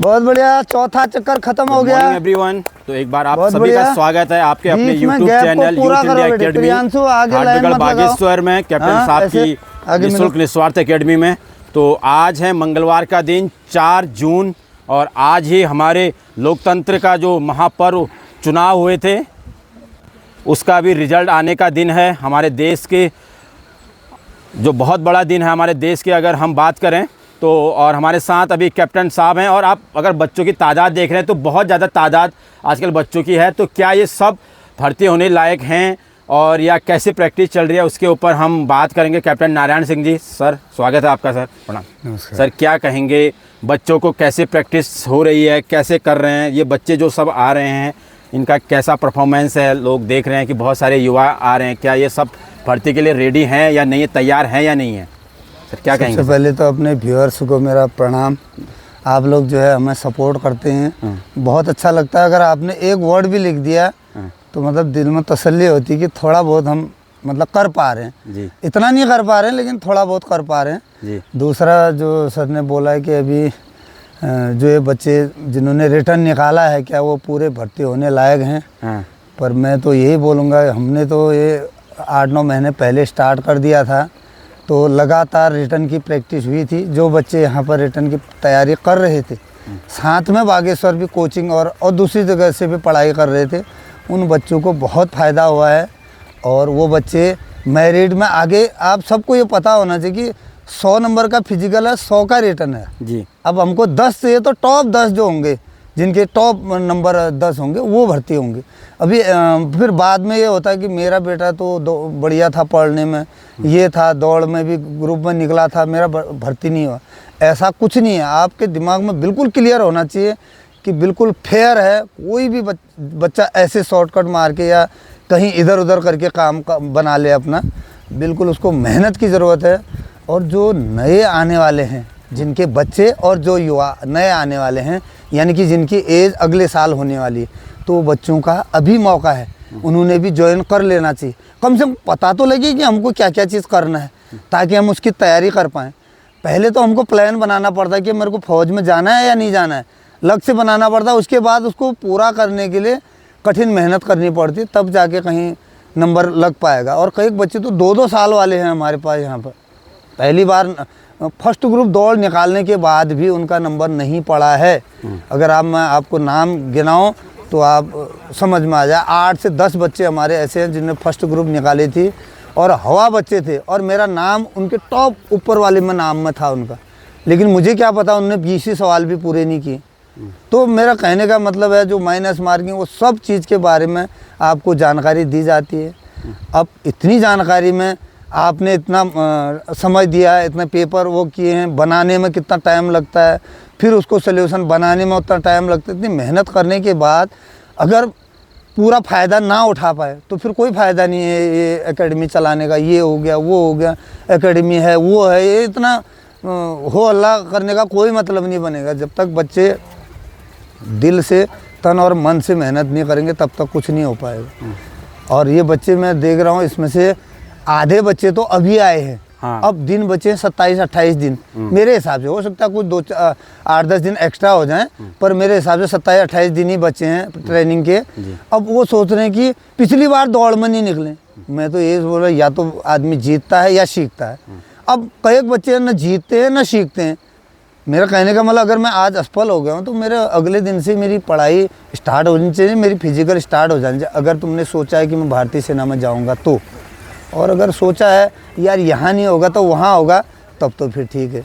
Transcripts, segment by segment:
बहुत बढ़िया, चौथा चक्कर खत्म हो गया एवरीवन। तो एक बार आप बहुत सभी बढ़िया। का स्वागत है आपके अपने बीच में YouTube गैप को चैनल पूरा यूथ करो इंडिया बेटे। एकेडमी प्रियांशु आगे लाइन मत लगाओ। बागेश्वर में कैप्टन हाँ, साहब ऐसे की आगे निःशुल्क निस्वार्थ एकेडमी में। तो आज है मंगलवार का दिन 4 जून और आज ही हमारे लोकतंत्र का जो महापर्व चुनाव हुए थे उसका भी रिजल्ट आने का दिन है। हमारे देश के जो बहुत बड़ा दिन है हमारे देश की अगर हम बात करें तो, और हमारे साथ अभी कैप्टन साहब हैं। और आप अगर बच्चों की तादाद देख रहे हैं तो बहुत ज़्यादा तादाद आजकल बच्चों की है। तो क्या ये सब भर्ती होने लायक हैं और या कैसे प्रैक्टिस चल रही है उसके ऊपर हम बात करेंगे। कैप्टन नारायण सिंह जी, सर स्वागत है आपका। सर प्रणाम। नमस्कार। सर क्या कहेंगे, बच्चों को कैसे प्रैक्टिस हो रही है, कैसे कर रहे हैं ये बच्चे जो सब आ रहे हैं, इनका कैसा परफॉर्मेंस है? लोग देख रहे हैं कि बहुत सारे युवा आ रहे हैं, क्या ये सब भर्ती के लिए रेडी हैं या नहीं, तैयार हैं या नहीं है? सर क्या कहेंगे? सबसे पहले तो अपने व्यूअर्स को मेरा प्रणाम। आप लोग जो है हमें सपोर्ट करते हैं, बहुत अच्छा लगता है। अगर आपने एक वर्ड भी लिख दिया तो मतलब दिल में तसल्ली होती है कि थोड़ा बहुत हम मतलब कर पा रहे हैं जी। इतना नहीं कर पा रहे हैं लेकिन थोड़ा बहुत कर पा रहे हैं जी। दूसरा जो सर ने बोला है कि अभी जो ये बच्चे जिन्होंने रिटर्न निकाला है क्या वो पूरे भर्ती होने लायक हैं? हाँ। पर मैं तो यही बोलूँगा, हमने तो ये 8-9 महीने पहले स्टार्ट कर दिया था तो लगातार रिटर्न की प्रैक्टिस हुई थी। जो बच्चे यहाँ पर रिटर्न की तैयारी कर रहे थे, साथ में बागेश्वर भी कोचिंग और दूसरी जगह से भी पढ़ाई कर रहे थे, उन बच्चों को बहुत फ़ायदा हुआ है। और वो बच्चे मेरिट में आगे, आप सबको ये पता होना चाहिए कि 100 नंबर का फिजिकल है, 100 का रिटर्न है जी। अब हमको 10 चाहिए तो टॉप 10 जो होंगे, जिनके टॉप नंबर 10 होंगे वो भर्ती होंगे। अभी फिर बाद में ये होता है कि मेरा बेटा तो बढ़िया था पढ़ने में, ये था दौड़ में भी ग्रुप में निकला था, मेरा भर्ती नहीं हुआ। ऐसा कुछ नहीं है, आपके दिमाग में बिल्कुल क्लियर होना चाहिए कि बिल्कुल फेयर है। कोई भी बच्चा ऐसे शॉर्टकट मार के या कहीं इधर उधर करके काम बना ले अपना, बिल्कुल उसको मेहनत की ज़रूरत है। और जो नए आने वाले हैं, जिनके बच्चे और जो युवा नए आने वाले हैं, यानी कि जिनकी एज अगले साल होने वाली है, तो बच्चों का अभी मौका है, उन्होंने भी ज्वाइन कर लेना चाहिए। कम से कम पता तो लगे कि हमको क्या क्या चीज़ करना है ताकि हम उसकी तैयारी कर पाएँ। पहले तो हमको प्लान बनाना पड़ता है कि मेरे को फ़ौज में जाना है या नहीं जाना है, लक्ष्य बनाना पड़ता है। उसके बाद उसको पूरा करने के लिए कठिन मेहनत करनी पड़ती है, तब जाके कहीं नंबर लग पाएगा। और कई बच्चे तो 2-2 साल वाले हैं हमारे पास यहाँ पर, पहली बार फर्स्ट ग्रुप दौड़ निकालने के बाद भी उनका नंबर नहीं पड़ा है। अगर मैं आपको नाम गिनाऊं तो आप समझ में आ जाए। 8 से 10 बच्चे हमारे ऐसे हैं जिन्होंने फर्स्ट ग्रुप निकाली थी और हवा बच्चे थे, और मेरा नाम उनके टॉप ऊपर वाले में नाम में था उनका, लेकिन मुझे क्या पता उन्होंने 20 सवाल भी पूरे नहीं किए। तो मेरा कहने का मतलब है जो माइनस मार्किंग वो सब चीज़ के बारे में आपको जानकारी दी जाती है। अब इतनी जानकारी में आपने इतना समझ दिया है, इतने पेपर वो किए हैं, बनाने में कितना टाइम लगता है, फिर उसको सल्यूशन बनाने में उतना टाइम लगता है। इतनी मेहनत करने के बाद अगर पूरा फ़ायदा ना उठा पाए तो फिर कोई फ़ायदा नहीं है ये एकेडमी चलाने का। ये हो गया, वो हो गया, एकेडमी है, वो है, ये इतना हो हल्ला करने का कोई मतलब नहीं बनेगा। जब तक बच्चे दिल से, तन और मन से मेहनत नहीं करेंगे तब तक कुछ नहीं हो पाएगा। और ये बच्चे मैं देख रहा हूँ, इसमें से आधे बच्चे तो अभी आए हैं। हाँ। अब दिन बचे 27-28 दिन मेरे हिसाब से, हो सकता है कुछ 8-10 दिन एक्स्ट्रा हो जाएं, पर मेरे हिसाब से 27-28 दिन ही बचे हैं ट्रेनिंग के। अब वो सोच रहे हैं कि पिछली बार दौड़ में नहीं निकले। मैं तो ये बोल रहा हूँ, या तो आदमी जीतता है या सीखता है। अब कई बच्चे न जीतते हैं न सीखते हैं। मेरा कहने का मतलब, अगर मैं आज असफल हो गया हूँ तो मेरे अगले दिन से मेरी पढ़ाई स्टार्ट होनी चाहिए, मेरी फिजिकल स्टार्ट हो जानी चाहिए। अगर तुमने सोचा है कि मैं भारतीय सेना में जाऊँगा तो, और अगर सोचा है यार यहाँ नहीं होगा तो वहाँ होगा, तब तो फिर ठीक है।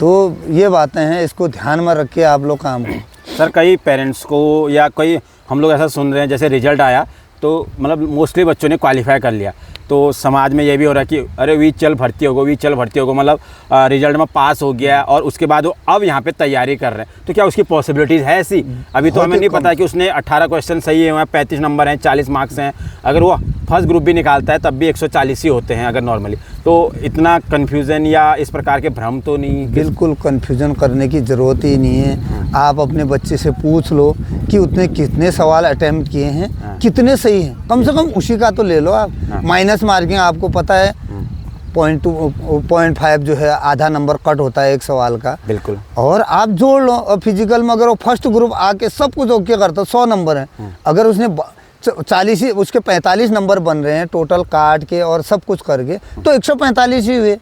तो ये बातें हैं, इसको ध्यान में रख के आप लोग काम करें। सर कई पेरेंट्स को या कोई हम लोग ऐसा सुन रहे हैं, जैसे रिजल्ट आया तो मतलब मोस्टली बच्चों ने क्वालिफाई कर लिया, तो समाज में ये भी हो रहा है कि अरे वी चल भर्ती होगा, मतलब रिजल्ट में पास हो गया और उसके बाद वो अब यहाँ पे तैयारी कर रहे हैं। तो क्या उसकी पॉसिबिलिटीज़ है ऐसी? अभी तो हमें नहीं पता कि उसने 18 क्वेश्चन सही है, 35 नंबर हैं, 40 मार्क्स हैं। अगर वो फर्स्ट ग्रुप भी निकालता है तब भी 140 ही होते हैं अगर नॉर्मली। तो इतना कन्फ्यूज़न या इस प्रकार के भ्रम तो नहीं? बिल्कुल कन्फ्यूज़न करने की ज़रूरत ही नहीं है। आप अपने बच्चे से पूछ लो कि उसने कितने सवाल अटैम्प्ट किए हैं, कितने सही हैं, कम से कम उसी का तो ले लो आप। माइनस मार्किंग आपको पता है 0.5 जो है आधा नंबर कट होता है एक सवाल का। बिल्कुल। और आप जोड़ लो, और फिजिकल में अगर वो फर्स्ट ग्रुप आके सब कुछ ओके करता 100 नंबर है, अगर उसने 40 ही उसके 45 नंबर बन रहे हैं टोटल काट के और सब कुछ करके, तो 145 ही हुए।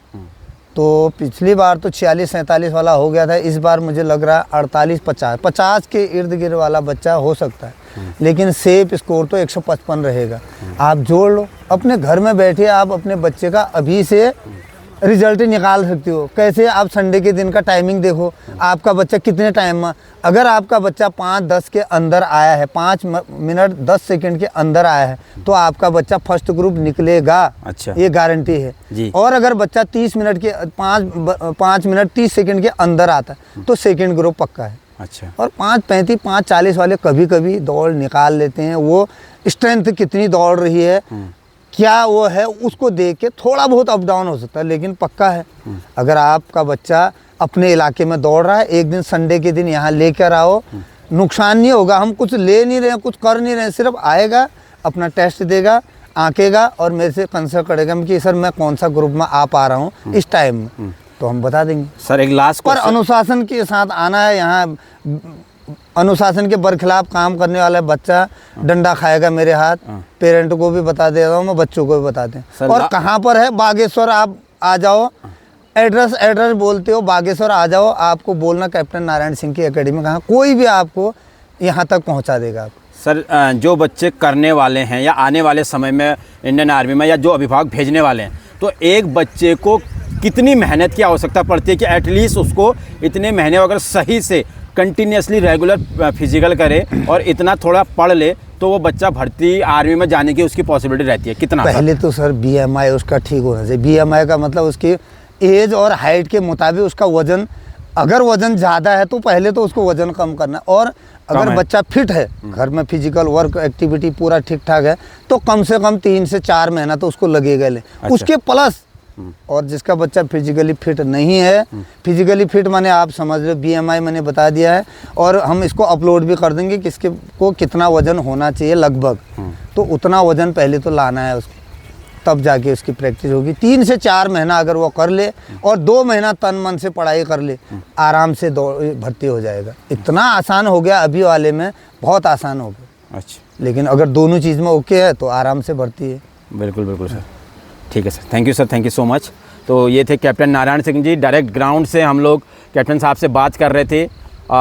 तो पिछली बार तो 46-47 वाला हो गया था, इस बार मुझे लग रहा है 48-50 के इर्द गिर्द वाला बच्चा हो सकता है, लेकिन सेफ स्कोर तो 155 रहेगा। आप जोड़ लो, अपने घर में बैठे आप अपने बच्चे का अभी से रिजल्ट निकाल सकते हो। कैसे? आप संडे के दिन का टाइमिंग देखो, आपका बच्चा कितने टाइम में, अगर आपका बच्चा 5-10 के अंदर आया है, 5 मिनट 10 सेकंड के अंदर आया है, तो आपका बच्चा फर्स्ट ग्रुप निकलेगा। अच्छा। ये गारंटी है जी। और अगर बच्चा 30 मिनट के 5 मिनट 30 सेकंड के अंदर आता है तो सेकंड ग्रुप पक्का है। अच्छा। और 5:35 5:40 वाले कभी कभी दौड़ निकाल लेते हैं। वो स्ट्रेंथ कितनी दौड़ रही है, क्या वो है, उसको देख के थोड़ा बहुत अप डाउन हो सकता है, लेकिन पक्का है। अगर आपका बच्चा अपने इलाके में दौड़ रहा है, एक दिन संडे के दिन यहाँ लेकर आओ, नुकसान नहीं होगा। हम कुछ ले नहीं रहे, कुछ कर नहीं रहे, सिर्फ आएगा, अपना टेस्ट देगा, आंकेगा और मेरे से कंसल्ट करेगा कि सर मैं कौन सा ग्रुप में आ पा रहा हूँ इस टाइम में, तो हम बता देंगे। सर एक लास्ट पर अनुशासन के साथ आना है यहाँ। अनुशासन के बरखिलाफ काम करने वाला बच्चा डंडा खाएगा मेरे हाथ। पेरेंट को भी बता दे रहा हूँ मैं, बच्चों को भी बताते हैं। और कहाँ पर है? बागेश्वर आप आ जाओ, एड्रेस बोलते हो, बागेश्वर आ जाओ, आपको बोलना कैप्टन नारायण सिंह की एकेडमी कहाँ, कोई भी आपको यहाँ तक पहुँचा देगा। सर जो बच्चे करने वाले हैं या आने वाले समय में इंडियन आर्मी में, या जो अभिभावक भेजने वाले हैं, तो एक बच्चे को कितनी मेहनत की आवश्यकता पड़ती है कि एटलीस्ट उसको इतने महीने अगर सही से कंटिन्यूसली रेगुलर फिजिकल करे और इतना थोड़ा पढ़ ले, तो वो बच्चा भर्ती आर्मी में जाने की उसकी पॉसिबिलिटी रहती है? कितना? पहले तो सर BMI उसका ठीक होना चाहिए। BMI का मतलब उसकी एज और हाइट के मुताबिक उसका वजन, अगर वजन ज़्यादा है तो पहले तो उसको वजन कम करना, और अगर बच्चा फिट है, घर में फिजिकल वर्क एक्टिविटी पूरा ठीक ठाक है, तो कम से कम 3 से 4 महीना तो उसको लगेगा ले। अच्छा। उसके प्लस और जिसका बच्चा फिजिकली फिट नहीं है, फिजिकली फिट माने आप समझ लो BMI मैंने बता दिया है, और हम इसको अपलोड भी कर देंगे किसके को कितना वजन होना चाहिए लगभग, तो उतना वजन पहले तो लाना है उसको, तब जाके उसकी प्रैक्टिस होगी। 3 से 4 महीना अगर वो कर ले और 2 महीना तन मन से पढ़ाई कर ले, आराम से भर्ती हो जाएगा। इतना आसान हो गया अभी वाले में, बहुत आसान हो गया। अच्छा। लेकिन अगर दोनों चीज़ में ओके है तो आराम से भर्ती है। बिल्कुल बिल्कुल सर, ठीक है sir, thank you sir, thank you so much. तो ये थे captain Narayan Singh ji, direct ground से हम लोग कैप्टन साहब से बात कर रहे थे।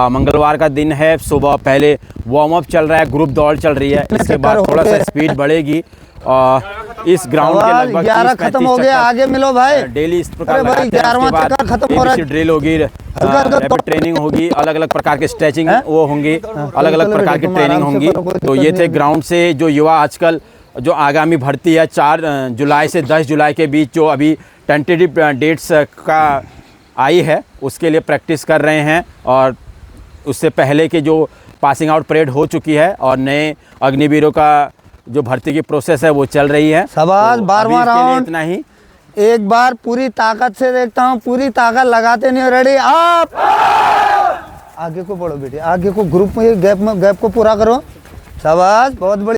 मंगलवार का दिन है, सुबह पहले वार्म अप चल रहा है, ग्रुप दौड़ चल रही है, इसके बाद थोड़ा सा स्पीड बढ़ेगी। इस ग्राउंड के लगभग 11 खत्म हो गया, आगे मिलो भाई। डेली इस प्रकार अरे भाई 11वां चक्कर खत्म हो रहा है। ड्रिल होगी, रैपिड ट्रेनिंग होगी, अलग अलग प्रकार के स्ट्रेचिंग वो होंगे, अलग अलग प्रकार की ट्रेनिंग होंगी। तो ये थे ग्राउंड से जो युवा आजकल जो आगामी भर्ती है 4 जुलाई से 10 जुलाई के बीच जो अभी टेंटेटिव डेट्स का आई है, उसके लिए प्रैक्टिस कर रहे हैं, और उससे पहले के जो पासिंग आउट परेड हो चुकी है और नए अग्निवीरों का जो भर्ती की प्रोसेस है वो चल रही है। शाबाश, तो 12वां राउंड इतना ही। एक बार पूरी ताकत से देखता हूँ, पूरी ताकत लगाते नहीं, रेडी आप आगे को बढ़ो बेटी, आगे को ग्रुप में गैप को पूरा करो। शाबाश, बहुत बड़ी।